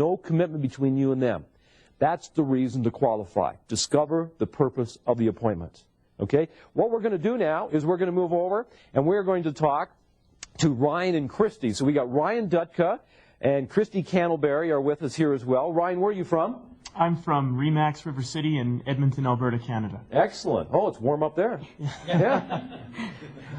No commitment between you and them. That's the reason to qualify. Discover the purpose of the appointment. Okay? What we're going to do now is we're going to move over and we're going to talk to Ryan and Christy. So we got Ryan Dutka and Christy Candleberry are with us here as well. Ryan, where are you from? I'm from Remax River City in Edmonton, Alberta, Canada. Excellent. Oh, it's warm up there. Yeah.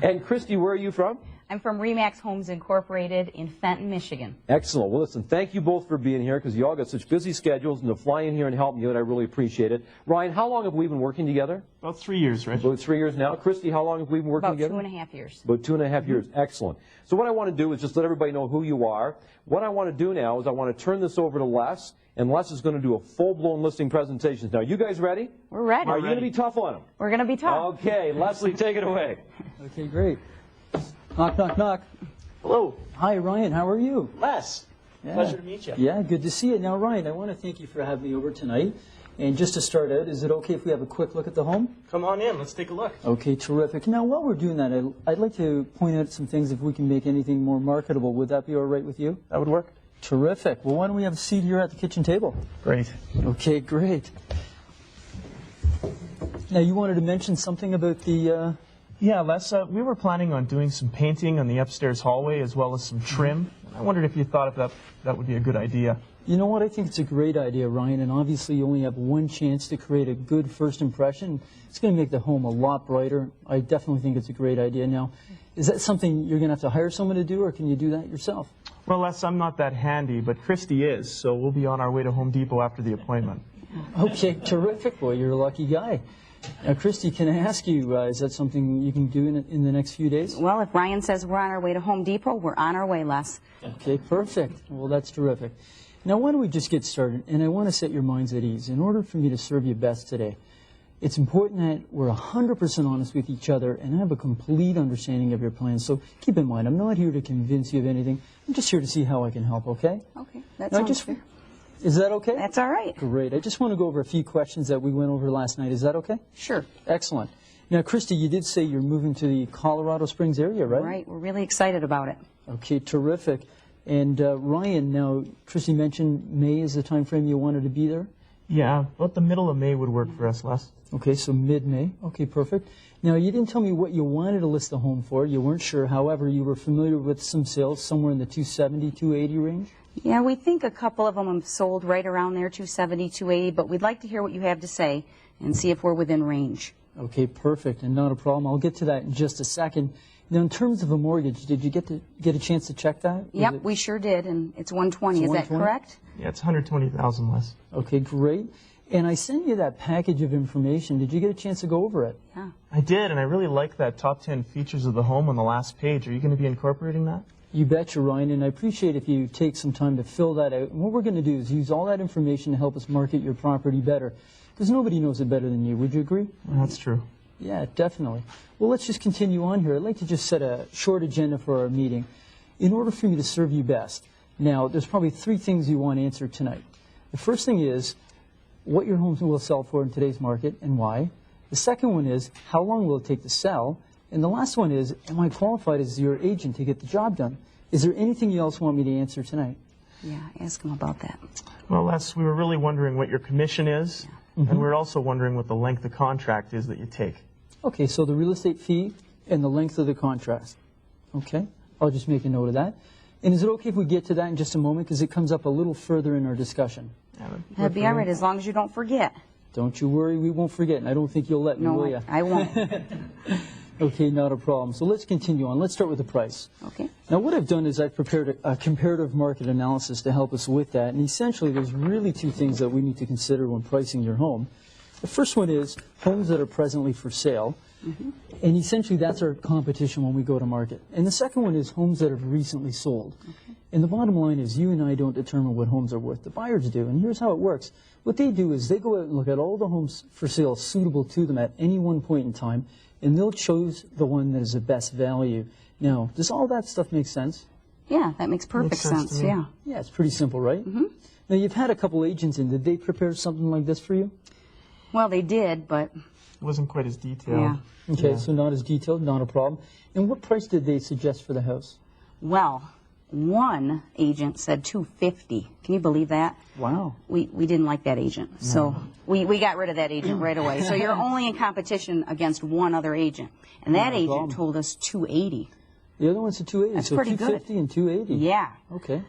And Christy, where are you from? I'm from Remax Homes Incorporated in Fenton, Michigan. Excellent. Well, listen, thank you both for being here because you all got such busy schedules and to fly in here and help me, and I really appreciate it. Ryan, how long have we been working together? About 3 years, right? About 3 years now. Christy, how long have we been working together? About 2.5 years. About 2.5 years. Excellent. So what I want to do is just let everybody know who you are. What I want to do now is I want to turn this over to Les, and Les is going to do a full-blown listing presentation. Now, you guys ready? We're ready. Are you going to be tough on them? We're going to be tough. Okay, Leslie, take it away. Okay, great. Knock, knock, knock. Hello. Hi, Ryan. How are you? Les. Yeah. Pleasure to meet you. Yeah, good to see you. Now, Ryan, I want to thank you for having me over tonight. And just to start out, is it okay if we have a quick look at the home? Come on in. Let's take a look. Okay, terrific. Now, while we're doing that, I'd like to point out some things if we can make anything more marketable. Would that be all right with you? That would work. Terrific. Well, why don't we have a seat here at the kitchen table? Great. Okay, great. Now, you wanted to mention something about the... Yeah, Les, we were planning on doing some painting on the upstairs hallway as well as some trim. I wondered if you thought if that would be a good idea. You know what? I think it's a great idea, Ryan, and obviously you only have one chance to create a good first impression. It's going to make the home a lot brighter. I definitely think it's a great idea. Now, is that something you're going to have to hire someone to do, or can you do that yourself? Well, Les, I'm not that handy, but Christy is, so we'll be on our way to Home Depot after the appointment. Okay, terrific. Well, you're a lucky guy. Now, Christy, can I ask you, is that something you can do in the next few days? Well, if Ryan says we're on our way to Home Depot, we're on our way, Les. Okay, perfect. Well, that's terrific. Now, why don't we just get started? And I want to set your minds at ease. In order for me to serve you best today, it's important that we're 100% honest with each other and have a complete understanding of your plans. So keep in mind, I'm not here to convince you of anything. I'm just here to see how I can help, okay? Okay, that sounds fair. Is that okay? That's all right. Great. I just want to go over a few questions that we went over last night. Is that okay? Sure. Excellent. Now, Christy, you did say you're moving to the Colorado Springs area, right? Right. We're really excited about it. Okay, terrific. And Ryan, now, Christy mentioned May is the time frame you wanted to be there? Yeah, about the middle of May would work for us, Les. Okay, so mid-May. Okay, perfect. Now, you didn't tell me what you wanted to list the home for. You weren't sure. However, you were familiar with some sales somewhere in the 270, 280 range? Yeah, we think a couple of them have sold right around there, 270, 280, but we'd like to hear what you have to say and see if we're within range. Okay, perfect, and not a problem. I'll get to that in just a second. Now, in terms of a mortgage, did you get a chance to check that? Yep, we sure did, and it's 120. Is that correct? Yeah, it's 120,000 less. Okay, great. And I sent you that package of information. Did you get a chance to go over it? Yeah. I did, and I really like that top 10 features of the home on the last page. Are you going to be incorporating that? You betcha, Ryan, and I appreciate if you take some time to fill that out. And what we're going to do is use all that information to help us market your property better, because nobody knows it better than you. Would you agree? Well, that's true. Yeah, definitely. Well, let's just continue on here. I'd like to just set a short agenda for our meeting in order for me to serve you best. Now, there's probably 3 things you want answered tonight. The first thing is what your home will sell for in today's market and why. The second one is how long will it take to sell. And the last one is, am I qualified as your agent to get the job done? Is there anything else you want me to answer tonight? Yeah, ask him about that. Well, Les, we were really wondering what your commission is, and we're also wondering what the length of contract is that you take. Okay, so the real estate fee and the length of the contract. Okay, I'll just make a note of that. And is it okay if we get to that in just a moment, because it comes up a little further in our discussion? Yeah, That'd be all right, as long as you don't forget. Don't you worry, we won't forget, and I don't think you'll let me, will you? No, I won't. Okay, not a problem. So let's continue on. Let's start with the price. Okay. Now, what I've done is I've prepared a comparative market analysis to help us with that. And essentially, there's really 2 things that we need to consider when pricing your home. The first one is homes that are presently for sale. And essentially, that's our competition when we go to market. And the second one is homes that have recently sold. And the bottom line is you and I don't determine what homes are worth. The buyers do. And here's how it works. What they do is they go out and look at all the homes for sale suitable to them at any one point in time, and they'll choose the one that is the best value. Now, does all that stuff make sense? Yeah, that makes perfect sense, yeah. Yeah, it's pretty simple, right? Now, you've had a couple agents in. Did they prepare something like this for you? Well, they did, but... It wasn't quite as detailed. Yeah. Okay, so not as detailed, not a problem. And what price did they suggest for the house? Well, one agent said 250. Can you believe that? Wow. We didn't like that agent, so we got rid of that agent right away. So you're only in competition against one other agent, and that agent told us 280. The other one's a 280. That's so pretty 250 good. and 280. Yeah. Okay.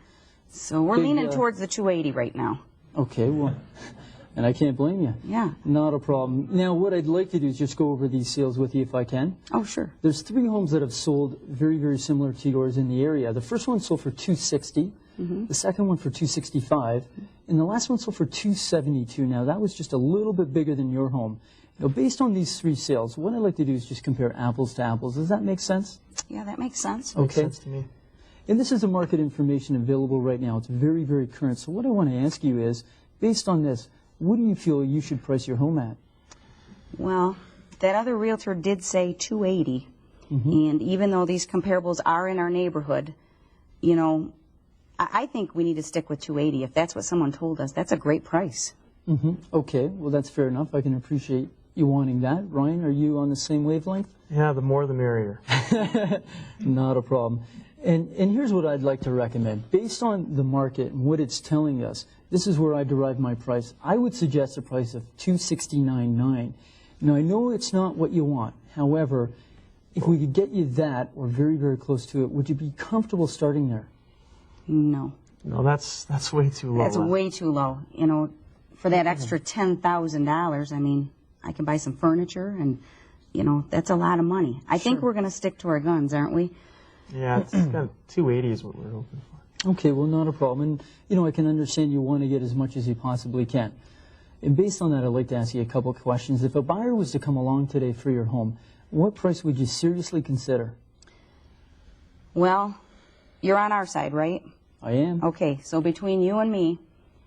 So we're leaning towards the 280 right now. Okay, well, and I can't blame you. Yeah. Not a problem. Now, what I'd like to do is just go over these sales with you if I can. Oh, sure. There's 3 homes that have sold very, very similar to yours in the area. The first one sold for $260, the second one for $265, and the last one sold for $272. Now, that was just a little bit bigger than your home. Now, based on these 3 sales, what I'd like to do is just compare apples to apples. Does that make sense? Yeah, that makes sense. Okay. Makes sense to me. And this is the market information available right now. It's very, very current. So what I want to ask you is, based on this, what do you feel you should price your home at? Well, that other realtor did say 280, and even though these comparables are in our neighborhood, you know, I think we need to stick with 280. If that's what someone told us, that's a great price. Okay, well, that's fair enough. I can appreciate you wanting that. Ryan, are you on the same wavelength? Yeah, the more the merrier. Not a problem. And here's what I'd like to recommend. Based on the market and what it's telling us, this is where I derive my price. I would suggest a price of $269.9. Now, I know it's not what you want. However, if we could get you that or very, very close to it, would you be comfortable starting there? No. No, that's way too low. That's way too low. You know, for that extra $10,000, I mean, I can buy some furniture, and, you know, that's a lot of money. I think we're going to stick to our guns, aren't we? Yeah, it's kind of 280 is what we're hoping for. Okay, well, not a problem. And, you know, I can understand you want to get as much as you possibly can. And based on that, I'd like to ask you a couple of questions. If a buyer was to come along today for your home, what price would you seriously consider? Well, you're on our side, right? I am. Okay, so between you and me,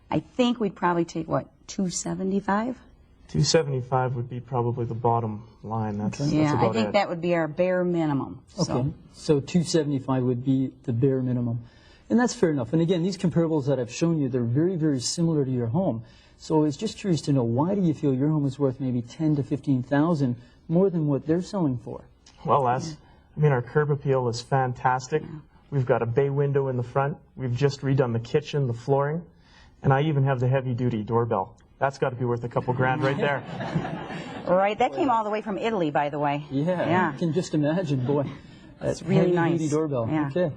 I think we'd probably take, what, 275? 275 would be probably the bottom line. That's Yeah, about I think it. that would be our bare minimum. Okay, so 275 would be the bare minimum. And that's fair enough. And again, these comparables that I've shown you, they're very, very similar to your home. So I was just curious to know, why do you feel your home is worth maybe $10,000 to $15,000 more than what they're selling for? Well, Les, I mean, our curb appeal is fantastic. We've got a bay window in the front. We've just redone the kitchen, the flooring, and I even have the heavy-duty doorbell. That's got to be worth a couple grand right there. Right, that came all the way from Italy, by the way. Yeah. I can just imagine, boy. That's really nice. Heavy-duty doorbell. Yeah. Okay.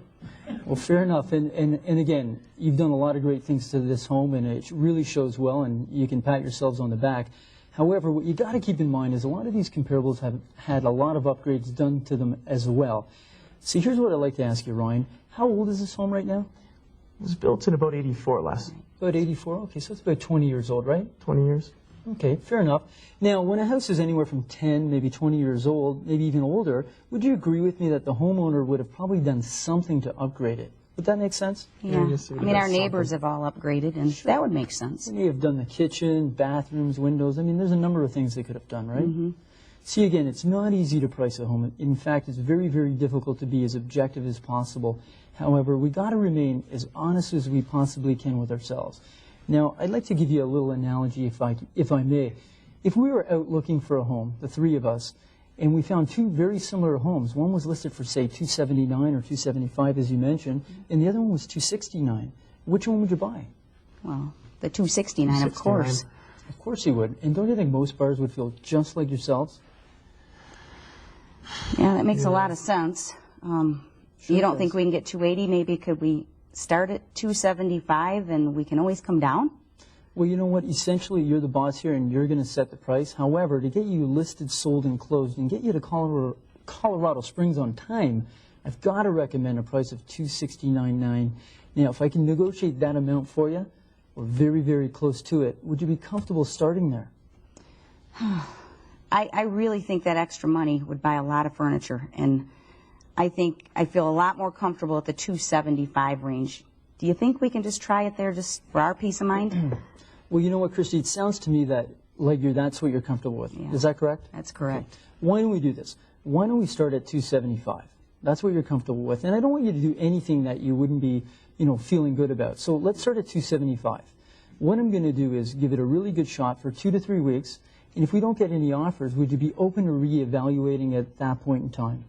Well, fair enough. And again, you've done a lot of great things to this home, and it really shows well, and you can pat yourselves on the back. However, what you got to keep in mind is a lot of these comparables have had a lot of upgrades done to them as well. See, here's what I'd like to ask you, Ryan. How old is this home right now? It was built in about 84, Les. About 84? Okay, so it's about 20 years old, right? 20 years. Okay, fair enough. Now, when a house is anywhere from 10, maybe 20 years old, maybe even older, would you agree with me that the homeowner would have probably done something to upgrade it? Would that make sense? Yeah. just I sort of mean, our does neighbors have all upgraded, and that would make sense. They may have done the kitchen, bathrooms, windows. I mean, there's a number of things they could have done, right? See, again, it's not easy to price a home. In fact, it's very, very difficult to be as objective as possible. However, we got to remain as honest as we possibly can with ourselves. Now, I'd like to give you a little analogy, if I may. If we were out looking for a home, the 3 of us, and we found 2 very similar homes, one was listed for, say, $279 or $275, as you mentioned, and the other one was $269, which one would you buy? Well, the 269, of course. Of course you would. And don't you think most buyers would feel just like yourselves? Yeah, that makes a lot of sense. You don't think we can get 280? Maybe could we start at 275 and we can always come down? Well, you know what? Essentially, you're the boss here and you're going to set the price. However, to get you listed, sold, and closed and get you to Colorado Springs on time, I've got to recommend a price of $269.9. Now, if I can negotiate that amount for you, or very, very close to it, would you be comfortable starting there? I really think that extra money would buy a lot of furniture, and I feel a lot more comfortable at the 275 range. Do you think we can just try it there just for our peace of mind? Well, you know what, Christy? It sounds to me that that's what you're comfortable with. Yeah. Is that correct? That's correct. Okay. Why don't we do this? Why don't we start at 275? That's what you're comfortable with. And I don't want you to do anything that you wouldn't be, feeling good about. So let's start at 275. What I'm going to do is give it a really good shot for 2 to 3 weeks. And if we don't get any offers, would you be open to reevaluating at that point in time?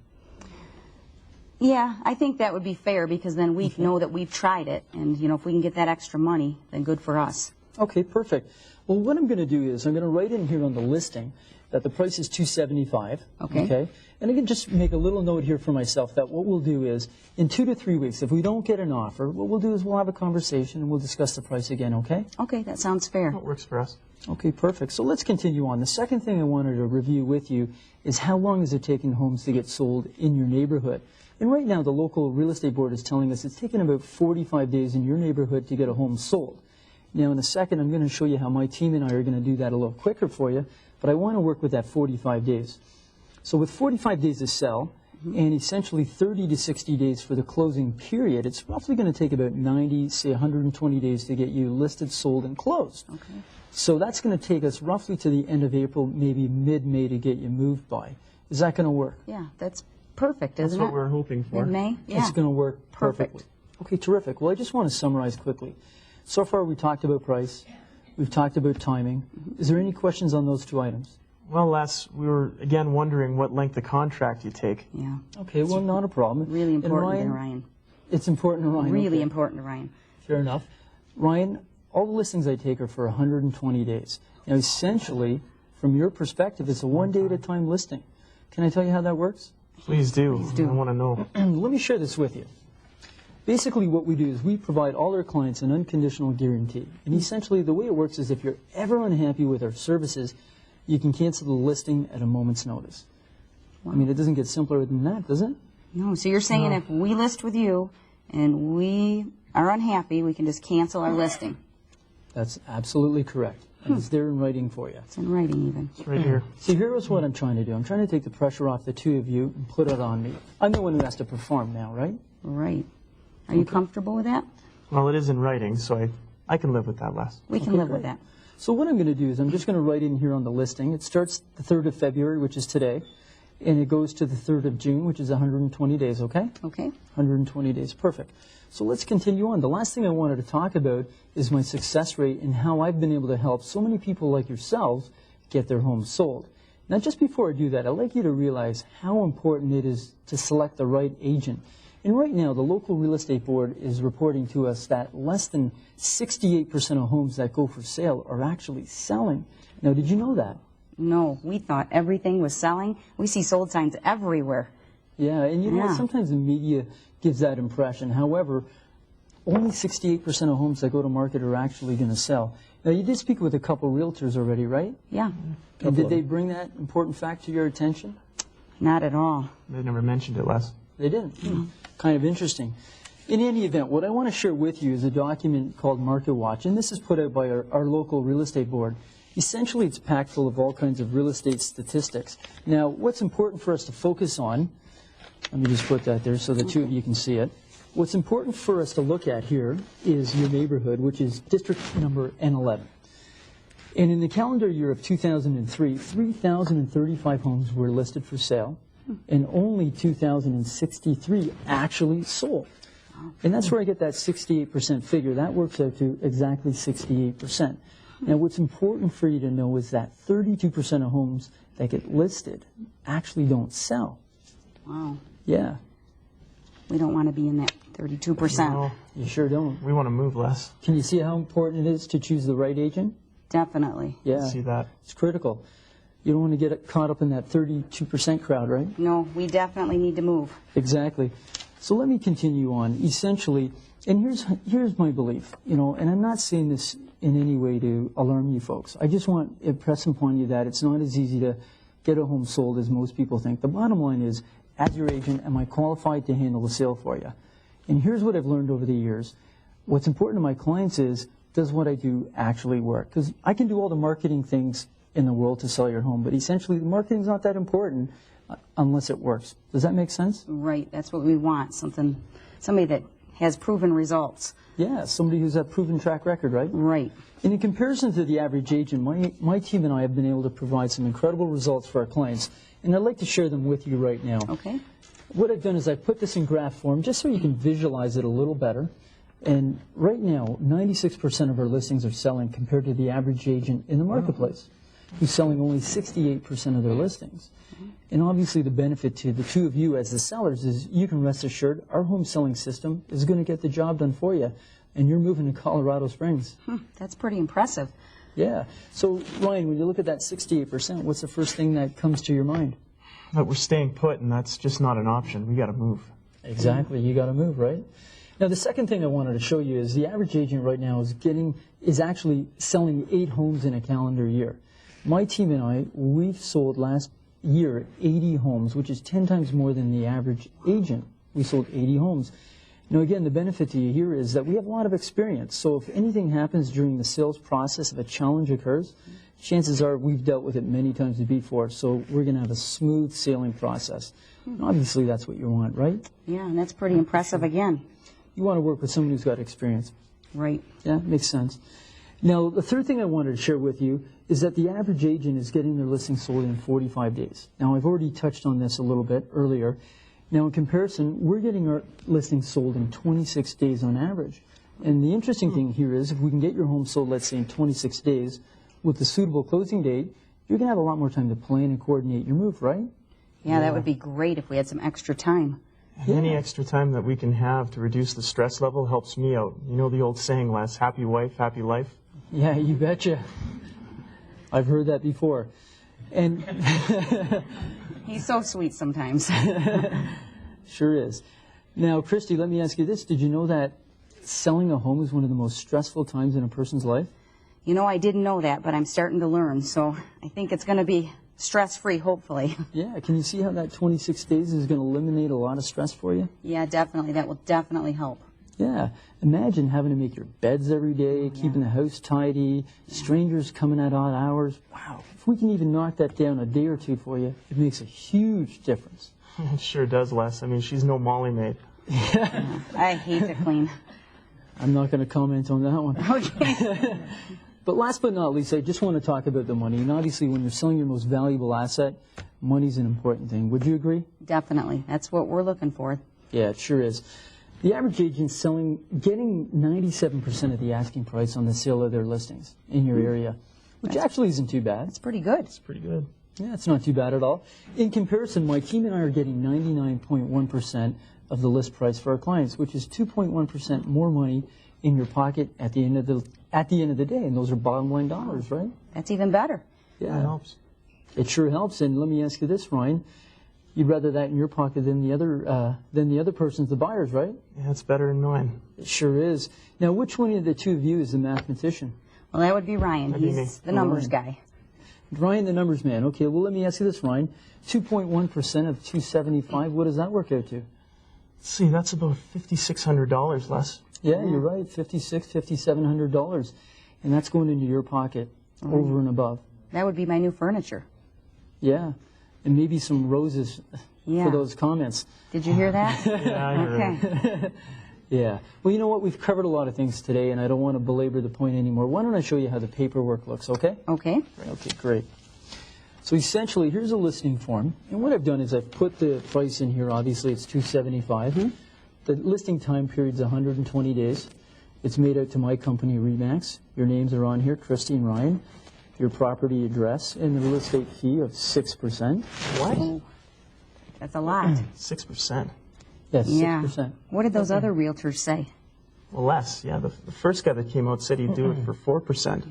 Yeah, I think that would be fair because then we know that we've tried it, and you know, if we can get that extra money, then good for us. Okay, perfect. Well, what I'm going to do is I'm going to write in here on the listing that the price is $275. Okay. And I can just make a little note here for myself that what we'll do is in 2 to 3 weeks, if we don't get an offer, what we'll do is we'll have a conversation and we'll discuss the price again, okay? Okay, that sounds fair. That works for us. Okay, perfect. So let's continue on. The second thing I wanted to review with you is how long is it taking homes to get sold in your neighborhood? And right now, the local real estate board is telling us it's taking about 45 days in your neighborhood to get a home sold. Now, in a second, I'm going to show you how my team and I are going to do that a little quicker for you, but I want to work with that 45 days. So with 45 days to sell, and essentially 30 to 60 days for the closing period, it's roughly going to take about 90, say 120 days to get you listed, sold, and closed. Okay. So that's going to take us roughly to the end of April, maybe mid-May to get you moved by. Is that going to work? Yeah, that's perfect, isn't it? That's what we're hoping for. In May? Yeah. It's going to work Perfect. perfectly. Okay, terrific. Well, I just want to summarize quickly. So far, we talked about price. We've talked about timing. Is there any questions on those 2 items? Well, Les, we were again wondering what length of contract you take. Yeah. Okay, well, not a problem. Really And important to Ryan. It's important to Ryan. Really okay. important to Ryan. Fair enough. Ryan, all the listings I take are for 120 days. Now, essentially, from your perspective, it's a one-day-at-a-time listing. Can I tell you how that works? Please do. Please do. I want to know. Let me share this with you. Basically, what we do is we provide all our clients an unconditional guarantee. And essentially, the way it works is if you're ever unhappy with our services, you can cancel the listing at a moment's notice. I mean, it doesn't get simpler than that, does it? No, so you're saying if we list with you and we are unhappy, we can just cancel our listing. That's absolutely correct. And it's there in writing for you. It's in writing even. It's right here. See, here's what I'm trying to do. I'm trying to take the pressure off the 2 of you and put it on me. I'm the one who has to perform now, right? Right. Are you comfortable with that? Well, it is in writing, so I can live with that, Les. We can Okay, live with great. that. So what I'm going to do is I'm just going to write in here on the listing. It starts the 3rd of February, which is today, and it goes to the 3rd of June, which is 120 days, okay? Okay. 120 days, perfect. So let's continue on. The last thing I wanted to talk about is my success rate and how I've been able to help so many people like yourselves get their homes sold. Now, just before I do that, I'd like you to realize how important it is to select the right agent. And right now, the local real estate board is reporting to us that less than 68% of homes that go for sale are actually selling. Now, did you know that? No, we thought everything was selling. We see sold signs everywhere. Yeah, and you know what? Yeah. Sometimes the media gives that impression. However, only 68% of homes that go to market are actually going to sell. Now, you did speak with a couple realtors already, right? Yeah. And did they bring that important fact to your attention? Not at all. They never mentioned it, Les. They didn't. Kind of interesting. In any event, what I want to share with you is a document called Market Watch, and this is put out by our local real estate board. Essentially, it's packed full of all kinds of real estate statistics. Now, what's important for us to focus on, let me just put that there so the 2 of you can see it. What's important for us to look at here is your neighborhood, which is district number N11. And in the calendar year of 2003, 3,035 homes were listed for sale, and only 2,063 actually sold. And that's where I get that 68% figure. That works out to exactly 68%. Now, what's important for you to know is that 32% of homes that get listed actually don't sell. Wow. Yeah, We don't want to be in that 32%. No, you sure don't. we want to move, Les. Can you see how important it is to choose the right agent? Definitely. Yeah, See that? it's critical. You don't want to get caught up in that 32% crowd, right? No, we definitely need to move. Exactly. So let me continue on. Essentially, and here's my belief, and I'm not saying this in any way to alarm you folks. I just want to impress upon you that it's not as easy to get a home sold as most people think. The bottom line is, as your agent, am I qualified to handle the sale for you? And here's what I've learned over the years. What's important to my clients is, does what I do actually work? Because I can do all the marketing things in the world to sell your home, but essentially the marketing's not that important unless it works. Does that make sense? Right. That's what we want. Somebody that has proven results. Yeah, somebody who's a proven track record, right? Right. And in comparison to the average agent, my team and I have been able to provide some incredible results for our clients, and I'd like to share them with you right now. Okay. What I've done is I've put this in graph form just so you can visualize it a little better. And right now, 96% of our listings are selling compared to the average agent in the marketplace. who's selling only 68% of their listings. And obviously the benefit to the two of you as the sellers is you can rest assured our home selling system is going to get the job done for you. And you're moving to Colorado Springs. That's pretty impressive. Yeah. So, Ryan, when you look at that 68%, what's the first thing that comes to your mind? That we're staying put, and that's just not an option. We got to move. Exactly. You got to move, right? Now, the second thing I wanted to show you is the average agent right now is actually selling 8 homes in a calendar year. My team and I, we've sold last year 80 homes, which is 10 times more than the average agent. We sold 80 homes. Now, again, the benefit to you here is that we have a lot of experience. So if anything happens during the sales process, if a challenge occurs, chances are we've dealt with it many times before. So we're going to have a smooth sailing process. And obviously, that's what you want, right? Yeah, and that's pretty impressive again. You want to work with someone who's got experience. Right. Yeah, makes sense. Now, the third thing I wanted to share with you is that the average agent is getting their listing sold in 45 days. Now, I've already touched on this a little bit earlier. Now, in comparison, we're getting our listings sold in 26 days on average. And the interesting thing here is if we can get your home sold, let's say, in 26 days, with the suitable closing date, you're going to have a lot more time to plan and coordinate your move, right? Yeah, that would be great if we had some extra time. And any extra time that we can have to reduce the stress level helps me out. You know the old saying, Les, happy wife, happy life? Yeah, you betcha. I've heard that before. And He's so sweet sometimes. Sure is. Now, Christy, let me ask you this. Did you know that selling a home is one of the most stressful times in a person's life? You know, I didn't know that, but I'm starting to learn, so I think it's going to be stress-free, hopefully. Yeah, can you see how that 26 days is going to eliminate a lot of stress for you? Yeah, definitely. That will definitely help. Yeah, imagine having to make your beds every day, keeping the house tidy, strangers coming at odd hours. Wow, if we can even knock that down a day or two for you, it makes a huge difference. It sure does, Les. I mean, she's no Molly maid. I hate to clean. I'm not going to comment on that one. Okay. But last but not least, I just want to talk about the money. And obviously, when you're selling your most valuable asset, money's an important thing. Would you agree? Definitely. That's what we're looking for. Yeah, it sure is. The average agent getting 97% of the asking price on the sale of their listings in your area, which actually isn't too bad. It's pretty good. It's pretty good. Yeah, it's not too bad at all. In comparison, my team and I are getting 99.1% of the list price for our clients, which is 2.1% more money in your pocket at the end of the day, and those are bottom line dollars, right? That's even better. Yeah, That helps. It sure helps. And let me ask you this, Ryan: you'd rather that in your pocket than the other person's, the buyer's, right? Yeah, it's better than mine. It sure is. Now, which one of the two of you is the mathematician? Well, that would be Ryan. That'd be me. He's the numbers guy. Ryan, the numbers man. Okay, well, let me ask you this, Ryan: 2.1% of 275. What does that work out to? Let's see, that's about $5,600, Les. Yeah, you're right. $5,700, and that's going into your pocket over and above. That would be my new furniture. Yeah, and maybe some roses Yeah. for those comments. Did you hear that? Yeah, I heard it. Okay. Yeah. Well, you know what? We've covered a lot of things today, and I don't want to belabor the point anymore. Why don't I show you how the paperwork looks, okay? Okay. Okay, great. So essentially, here's a listing form, and what I've done is I've put the price in here. Obviously, it's $275. The listing time period's 120 days. It's made out to my company, Remax. Your names are on here, Christy and Ryan. Your property address and the real estate fee of 6%. What? That's a lot. 6%. Yes, Yeah. 6%. What did those other realtors say? Well, less. Yeah, the first guy that came out said he'd do it for 4%.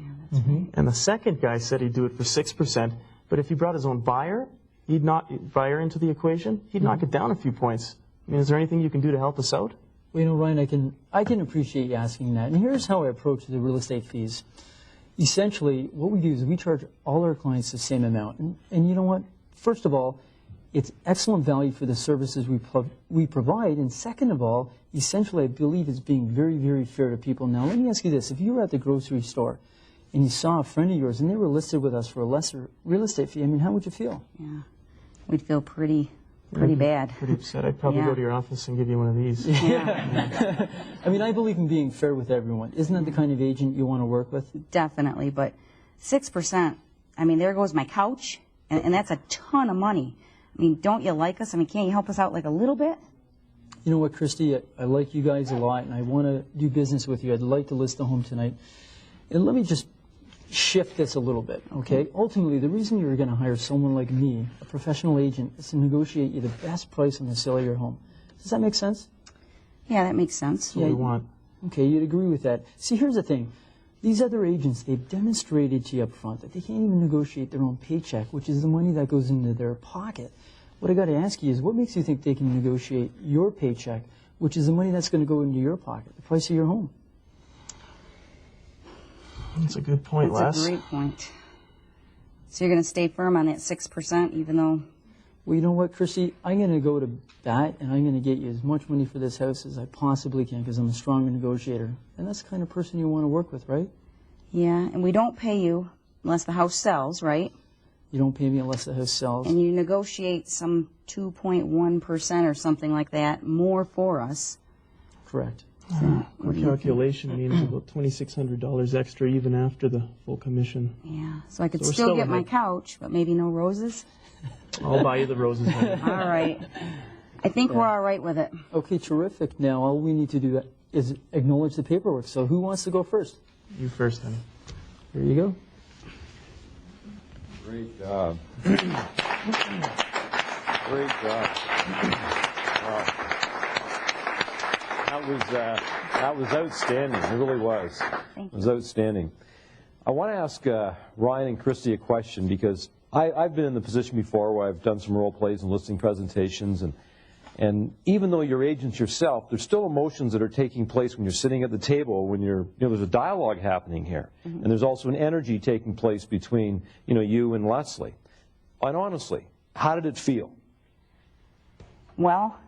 And the second guy said he'd do it for 6%. But if he brought his own buyer, he'd knock buyer into the equation, he'd knock it down a few points. I mean, is there anything you can do to help us out? Well, you know, Ryan, I can appreciate you asking that. And here's how I approach the real estate fees. Essentially, what we do is we charge all our clients the same amount. And you know what? First of all, it's excellent value for the services we provide. And second of all, essentially, I believe it's being very, very fair to people. Now, let me ask you this. If you were at the grocery store and you saw a friend of yours and they were listed with us for a lesser real estate fee, I mean, how would you feel? Yeah. We'd feel pretty bad. Pretty upset. I'd probably Yeah. go to your office and give you one of these. Yeah, I mean, I believe in being fair with everyone. Isn't that the kind of agent you want to work with? definitely. But 6%, I mean, there goes my couch, and that's a ton of money. I mean, don't you like us? I mean, can't you help us out like a little bit? You know what, Christy? I like you guys a lot, and I want to do business with you. I'd like to list the home tonight. And let me just shift this a little bit, okay? Ultimately, the reason you're going to hire someone like me, a professional agent, is to negotiate you the best price on the sale of your home. Does that make sense? Yeah, that makes sense. That's what we want. Okay, you'd agree with that. See, here's the thing. These other agents, they've demonstrated to you up front that they can't even negotiate their own paycheck, which is the money that goes into their pocket. What I got to ask you is, what makes you think they can negotiate your paycheck, which is the money that's going to go into your pocket, the price of your home? That's a good point, Les. That's a great point. So you're going to stay firm on that 6%, even though... Well, you know what, Chrissy? I'm going to go to bat, and I'm going to get you as much money for this house as I possibly can, because I'm a strong negotiator. And that's the kind of person you want to work with, right? Yeah, and we don't pay you unless the house sells, right? You don't pay me unless the house sells. And you negotiate some 2.1% or something like that more for us. Correct. Our calculation means about $2,600 extra even after the full commission. Yeah, so I could So we're still still get my ahead. couch, but maybe no roses? I'll buy you the roses. honey. All right. I think we're all right with it. Okay, terrific. Now, all we need to do is acknowledge the paperwork. So who wants to go first? You first, honey. Here you go. Great job. Great job. Wow. That was outstanding. It really was. Thank It was outstanding. I want to ask Ryan and Christy a question, because I've been in the position before where I've done some role plays and listing presentations, and even though you're agents yourself, there's still emotions that are taking place when you're sitting at the table, when there's a dialogue happening here, and there's also an energy taking place between you and Leslie. And honestly, how did it feel? Well,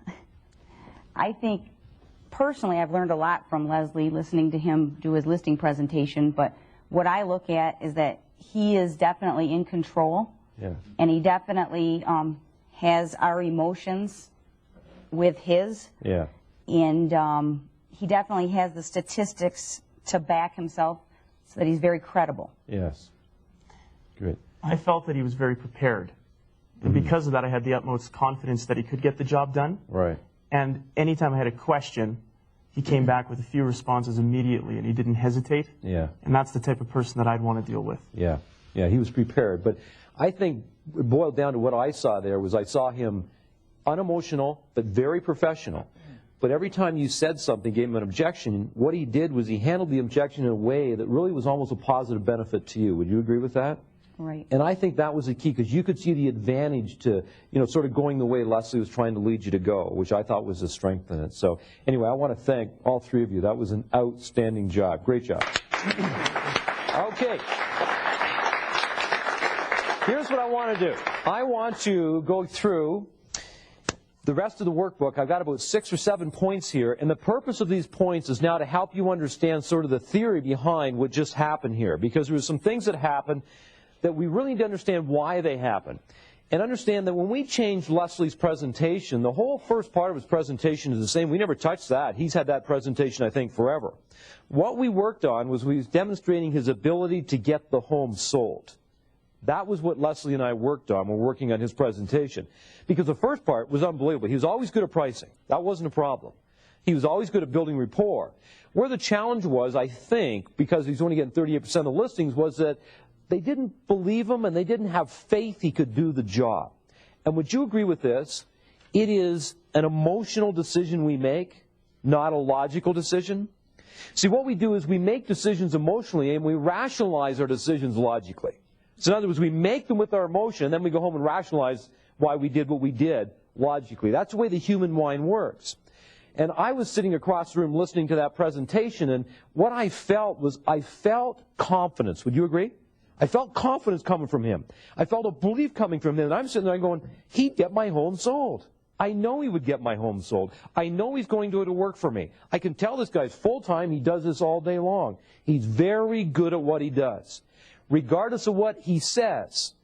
I think personally I've learned a lot from Leslie listening to him do his listing presentation, but what I look at is that he is definitely in control, Yeah. and he definitely has our emotions with his, Yeah. and he definitely has the statistics to back himself so that he's very credible. Yes. Great. I felt that he was very prepared. And because of that, I had the utmost confidence that he could get the job done. Right. And anytime I had a question, he came back with a few responses immediately, and he didn't hesitate. Yeah. And that's the type of person that I'd want to deal with. Yeah. Yeah, he was prepared. But I think it boiled down to what I saw there was I saw him unemotional but very professional. But every time you said something, gave him an objection, what he did was he handled the objection in a way that really was almost a positive benefit to you. Would you agree with that? Right. And I think that was the key, because you could see the advantage to, sort of going the way Leslie was trying to lead you to go, which I thought was a strength in it. So anyway, I want to thank all three of you. That was an outstanding job. Great job. Okay. Here's what I want to do. I want to go through the rest of the workbook. I've got about 6 or 7 points here, and the purpose of these points is now to help you understand sort of the theory behind what just happened here, because there were some things that happened that we really need to understand why they happened. And understand that when we changed Leslie's presentation, the whole first part of his presentation is the same. We never touched that. He's had that presentation, I think, forever. What we worked on was we was demonstrating his ability to get the home sold. That was what Leslie and I worked on when working on his presentation. Because the first part was unbelievable. He was always good at pricing. That wasn't a problem. He was always good at building rapport. Where the challenge was, I think, because he's only getting 38% of the listings, was that they didn't believe him and they didn't have faith he could do the job. And would you agree with this? It is an emotional decision we make, not a logical decision. See, what we do is we make decisions emotionally and we rationalize our decisions logically. So in other words, we make them with our emotion and then we go home and rationalize why we did what we did logically. That's the way the human mind works. And I was sitting across the room listening to that presentation, and what I felt was I felt confidence. Would you agree? I felt confidence coming from him. I felt a belief coming from him. And I'm sitting there going, he'd get my home sold. I know he would get my home sold. I know he's going to do it to work for me. I can tell this guy's full-time. He does this all day long. He's very good at what he does. Regardless of what he says,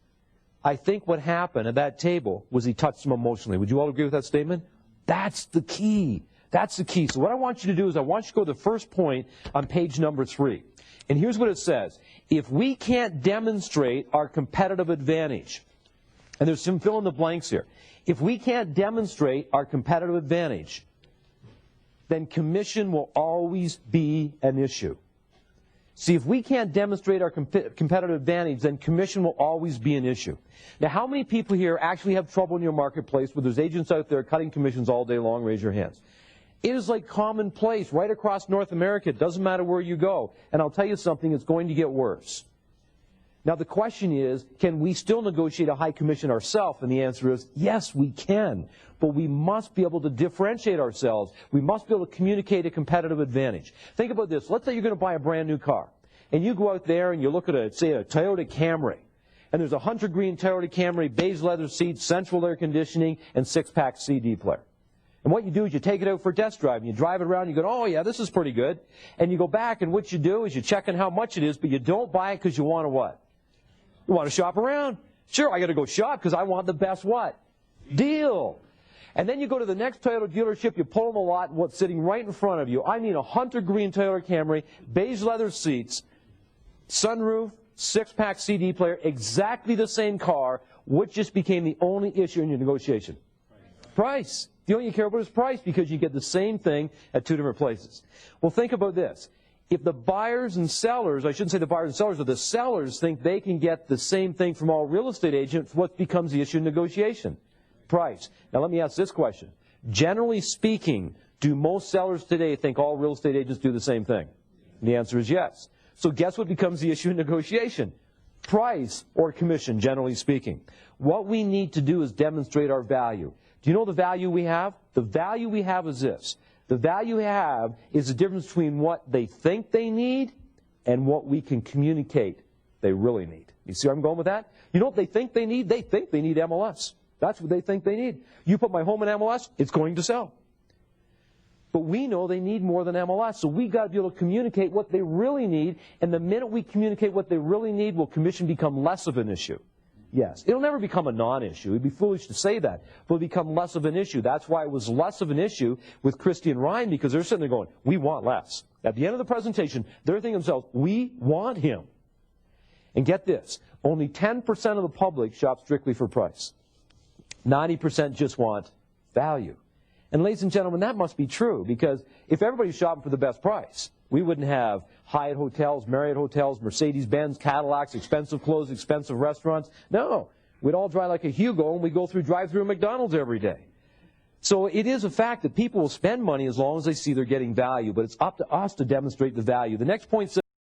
I think what happened at that table was he touched him emotionally. Would you all agree with that statement? That's the key. That's the key. So what I want you to do is I want you to go to the first point on page number 3. And here's what it says. If we can't demonstrate our competitive advantage, and there's some fill in the blanks here. If we can't demonstrate our competitive advantage, then commission will always be an issue. See, if we can't demonstrate our competitive advantage, then commission will always be an issue. Now, how many people here actually have trouble in your marketplace where there's agents out there cutting commissions all day long? Raise your hands. It is like commonplace right across North America. It doesn't matter where you go. And I'll tell you something, it's going to get worse. Now, the question is, can we still negotiate a high commission ourselves? And the answer is, yes, we can. But we must be able to differentiate ourselves. We must be able to communicate a competitive advantage. Think about this. Let's say you're going to buy a brand new car. And you go out there and you look at, say, a Toyota Camry. And there's a hunter green Toyota Camry, beige leather seats, central air conditioning, and 6-pack CD player. And what you do is you take it out for a test drive, and you drive it around, and you go, oh, yeah, this is pretty good. And you go back, and what you do is you check on how much it is, but you don't buy it because you want to what? You want to shop around. Sure, I got to go shop because I want the best what? Deal. And then you go to the next Toyota dealership, you pull them a lot, and what's sitting right in front of you, I mean a hunter green Toyota Camry, beige leather seats, sunroof, 6-pack CD player, exactly the same car. What just became the only issue in your negotiation? Price. The only thing you care about is price because you get the same thing at two different places. Well, think about this. If the buyers and sellers, I shouldn't say the buyers and sellers, but the sellers think they can get the same thing from all real estate agents, what becomes the issue in negotiation? Price. Now let me ask this question. Generally speaking, do most sellers today think all real estate agents do the same thing? And the answer is yes. So guess what becomes the issue in negotiation? Price or commission, generally speaking. What we need to do is demonstrate our value. Do you know the value we have? The value we have is this. The value we have is the difference between what they think they need and what we can communicate they really need. You see where I'm going with that? You know what they think they need? They think they need MLS. That's what they think they need. You put my home in MLS, it's going to sell. But we know they need more than MLS, so we've got to be able to communicate what they really need, and the minute we communicate what they really need, will commission become less of an issue? Yes. It'll never become a non-issue. It'd be foolish to say that. But it'll become less of an issue. That's why it was less of an issue with Christy and Ryan, because they're sitting there going, we want less. At the end of the presentation, they're thinking to themselves, we want him. And get this, only 10% of the public shop strictly for price. 90% just want value. And ladies and gentlemen, that must be true, because if everybody's shopping for the best price, we wouldn't have Hyatt hotels, Marriott hotels, Mercedes-Benz, Cadillacs, expensive clothes, expensive restaurants. No, we'd all drive like a Hugo, and we'd go through drive-through McDonald's every day. So it is a fact that people will spend money as long as they see they're getting value, but it's up to us to demonstrate the value. The next point says,